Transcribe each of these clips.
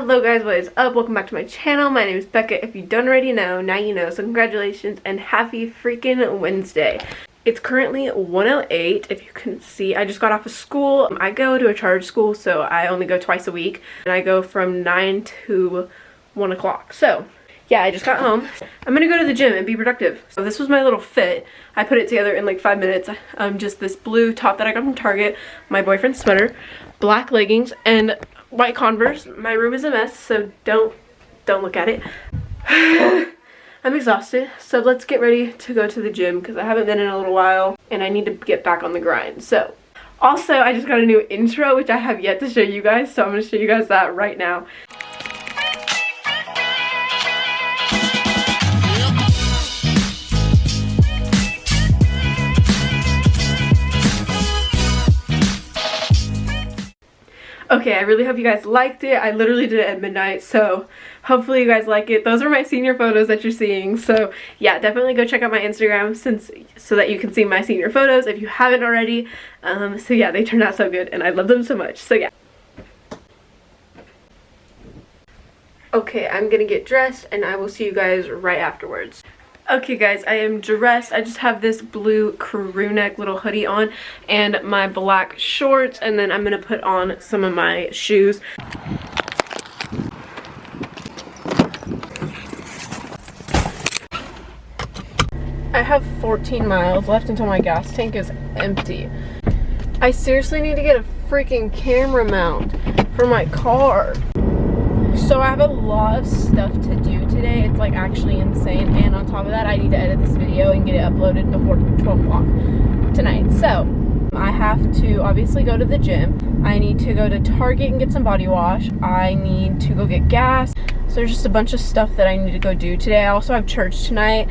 Hello guys, what is up? Welcome back to my channel. My name is Becca. If you don't already know, now you know. So congratulations and happy freaking Wednesday. It's currently 1:08. If you can see, I just got off of school. I go to a charter school, so I only go twice a week. And I go from 9 to 1 o'clock. So yeah, I just got home. I'm gonna go to the gym and be productive. So this was my little fit. I put it together in like 5 minutes. Just this blue top that I got from Target, my boyfriend's sweater, black leggings, and white Converse. My room is a mess, so don't look at it. I'm exhausted, so let's get ready to go to the gym because I haven't been in a little while and I need to get back on the grind. So also, I just got a new intro which I have yet to show you guys, so I'm going to show you guys that right now. Okay, I really hope you guys liked it. I literally did it at midnight, so hopefully you guys like it. Those are my senior photos that you're seeing. So yeah, definitely go check out my Instagram so that you can see my senior photos if you haven't already. So yeah, they turned out so good and I love them so much. So yeah. Okay, I'm gonna get dressed and I will see you guys right afterwards. Okay guys, I am dressed. I just have this blue crew neck little hoodie on and my black shorts, and then I'm gonna put on some of my shoes. I have 14 miles left until my gas tank is empty. I seriously need to get a freaking camera mount for my car. So I have a lot of stuff to do today. It's like actually insane, and on top of that I need to edit this video and get it uploaded before 12 o'clock tonight. So I have to obviously go to the gym. I need to go to Target and get some body wash. I need to go get gas. So there's just a bunch of stuff that I need to go do today. I also have church tonight,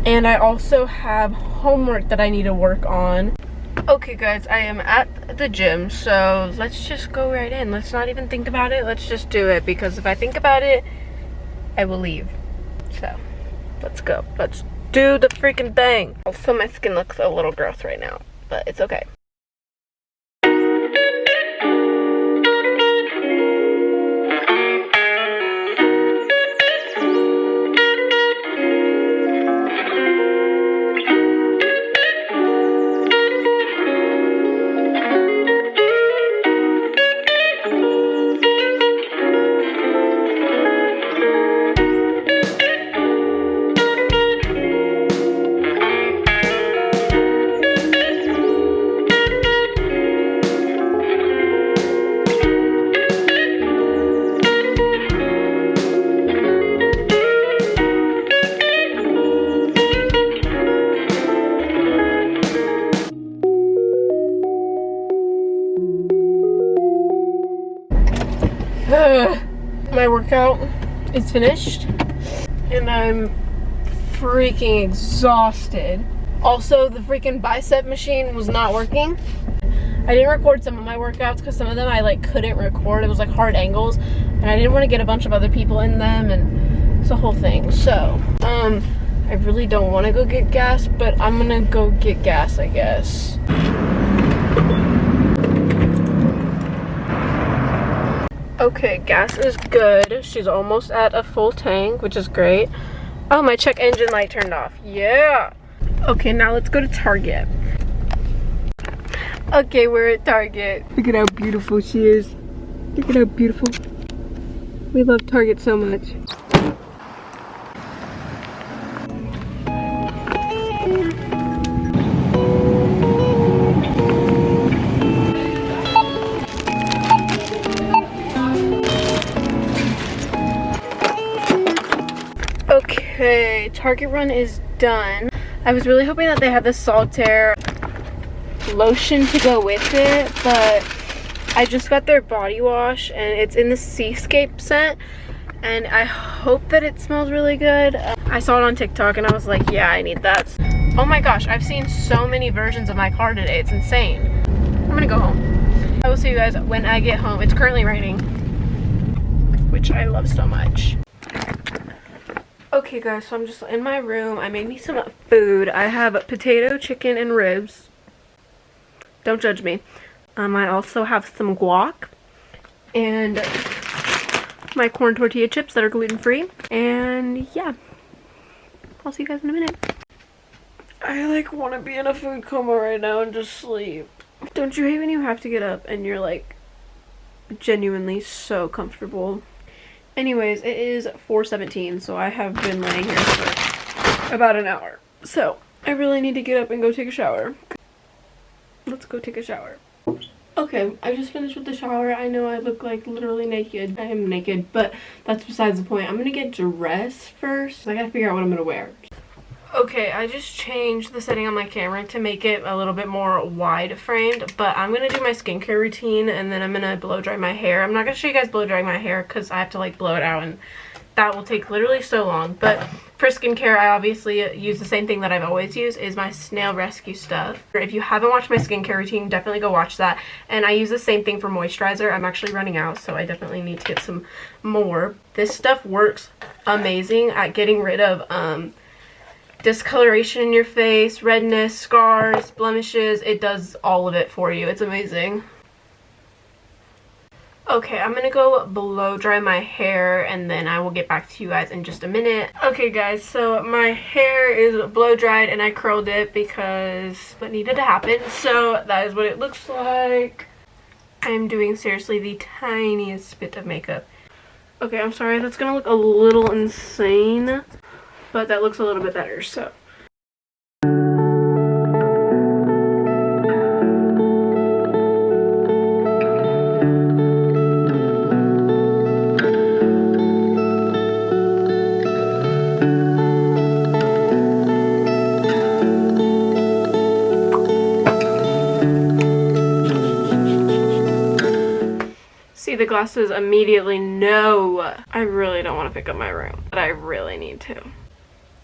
and I also have homework that I need to work on. Okay guys, I am at the gym, so let's just go right in. Let's not even think about it. Let's just do it, because if I think about it, I will leave. So let's go. Let's do the freaking thing. Also, my skin looks a little gross right now, but it's okay. My workout is finished and I'm freaking exhausted. Also, the freaking bicep machine was not working. I didn't record some of my workouts because some of them I like couldn't record. It was like hard angles and I didn't want to get a bunch of other people in them, and it's a whole thing. So I really don't want to go get gas, but I'm gonna go get gas, I guess. Okay, gas is good. She's almost at a full tank, which is great. Oh, my check engine light turned off. Yeah. Okay, now let's go to Target. Okay, we're at Target. Look at how beautiful she is. Look at how beautiful. We love Target so much. Okay, Target run is done. I was really hoping that they had the Solitaire lotion to go with it, but I just got their body wash and it's in the Seascape scent, and I hope that it smells really good. I saw it on TikTok and I was like, yeah, I need that. Oh my gosh, I've seen so many versions of my car today. It's insane. I'm gonna go home. I will see you guys when I get home. It's currently raining, which I love so much. Okay guys, so I'm just in my room. I made me some food. I have potato, chicken, and ribs. Don't judge me. I also have some guac and my corn tortilla chips that are gluten-free. And yeah, I'll see you guys in a minute. I like want to be in a food coma right now and just sleep. Don't you hate when you have to get up and you're like genuinely so comfortable? Anyways, it is 4:17, so I have been laying here for about an hour. So I really need to get up and go take a shower. Let's go take a shower. Okay, I just finished with the shower. I know I look like literally naked. I am naked, but that's besides the point. I'm gonna get dressed first. I gotta figure out what I'm gonna wear. Okay, I just changed the setting on my camera to make it a little bit more wide framed, but I'm gonna do my skincare routine and then I'm gonna blow dry my hair. I'm not gonna show you guys blow drying my hair because I have to like blow it out and that will take literally so long. But for skincare, I obviously use the same thing that I've always used, is my Snail Rescue stuff. If you haven't watched my skincare routine, definitely go watch that. And I use the same thing for moisturizer. I'm actually running out, so I definitely need to get some more. This stuff works amazing at getting rid of discoloration in your face, redness, scars, blemishes. It does all of it for you. It's amazing. Okay, I'm gonna go blow dry my hair and then I will get back to you guys in just a minute. Okay guys, so my hair is blow dried and I curled it because what needed to happen. So that is what it looks like. I'm doing seriously the tiniest bit of makeup. Okay, I'm sorry, that's gonna look a little insane, but that looks a little bit better, so. See the glasses immediately? No, I really don't want to pick up my room, but I really need to.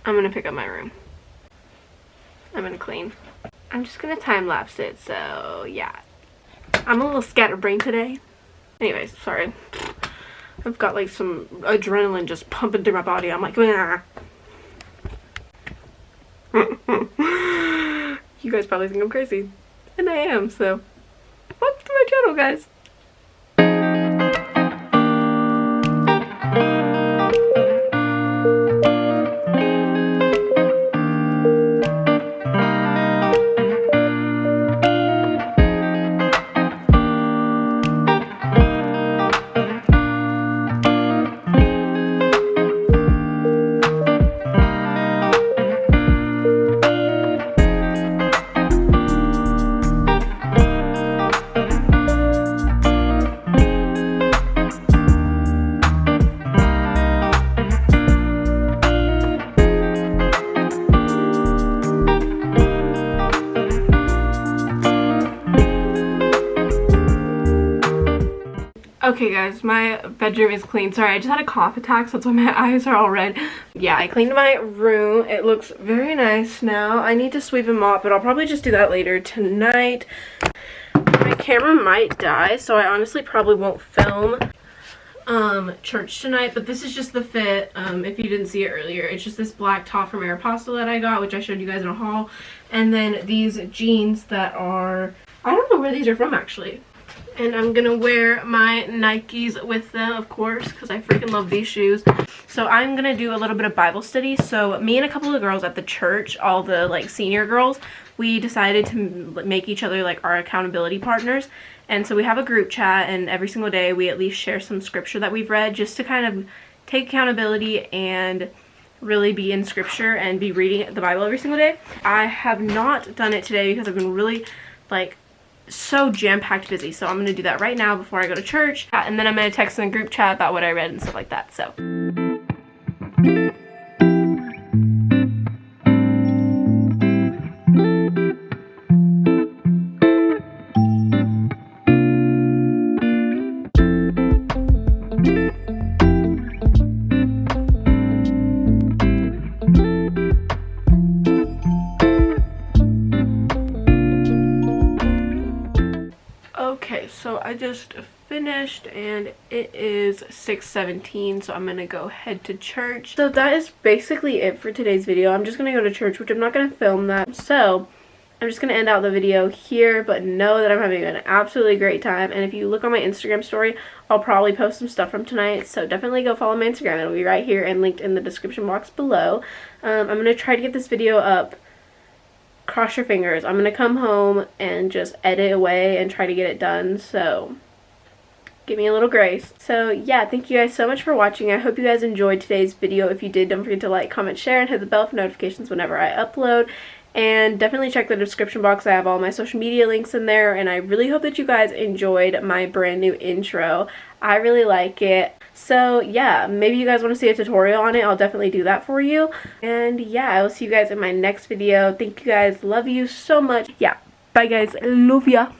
I'm gonna pick up my room. I'm gonna clean. I'm just gonna time lapse it, so yeah. I'm a little scatterbrained today. Anyways, sorry. I've got like some adrenaline just pumping through my body. I'm like, ah. You guys probably think I'm crazy. And I am, so welcome to my channel, guys. Okay guys, my bedroom is clean. Sorry, I just had a cough attack, so that's why my eyes are all red. Yeah, I cleaned my room. It looks very nice now. I need to sweep and mop, but I'll probably just do that later tonight. My camera might die, so I honestly probably won't film church tonight, but this is just the fit. If you didn't see it earlier, it's just this black top from Aeropostale that I got, which I showed you guys in a haul, and then these jeans that are, I don't know where these are from actually. And I'm gonna wear my Nikes with them, of course, because I freaking love these shoes. So I'm gonna do a little bit of Bible study. So me and a couple of girls at the church, all the like senior girls, we decided to make each other like our accountability partners. And so we have a group chat, and every single day we at least share some scripture that we've read, just to kind of take accountability and really be in scripture and be reading the Bible every single day. I have not done it today because I've been really like so jam-packed busy, so I'm gonna do that right now before I go to church, and then I'm gonna text in the group chat about what I read and stuff like that. So okay, so I just finished and it is 6:17, so I'm gonna go head to church. So that is basically it for today's video. I'm just gonna go to church, which I'm not gonna film that. So I'm just going to end out the video here, but know that I'm having an absolutely great time. And if you look on my Instagram story, I'll probably post some stuff from tonight. So definitely go follow my Instagram. It'll be right here and linked in the description box below. I'm going to try to get this video up. Cross your fingers. I'm going to come home and just edit away and try to get it done. So give me a little grace. So yeah, thank you guys so much for watching. I hope you guys enjoyed today's video. If you did, don't forget to like, comment, share, and hit the bell for notifications whenever I upload. And definitely check the description box. I have all my social media links in there, and I really hope that you guys enjoyed my brand new intro. I really like it. So yeah, maybe you guys want to see a tutorial on it. I'll definitely do that for you. And yeah, I will see you guys in my next video. Thank you guys. Love you so much. Yeah, bye guys. Love ya.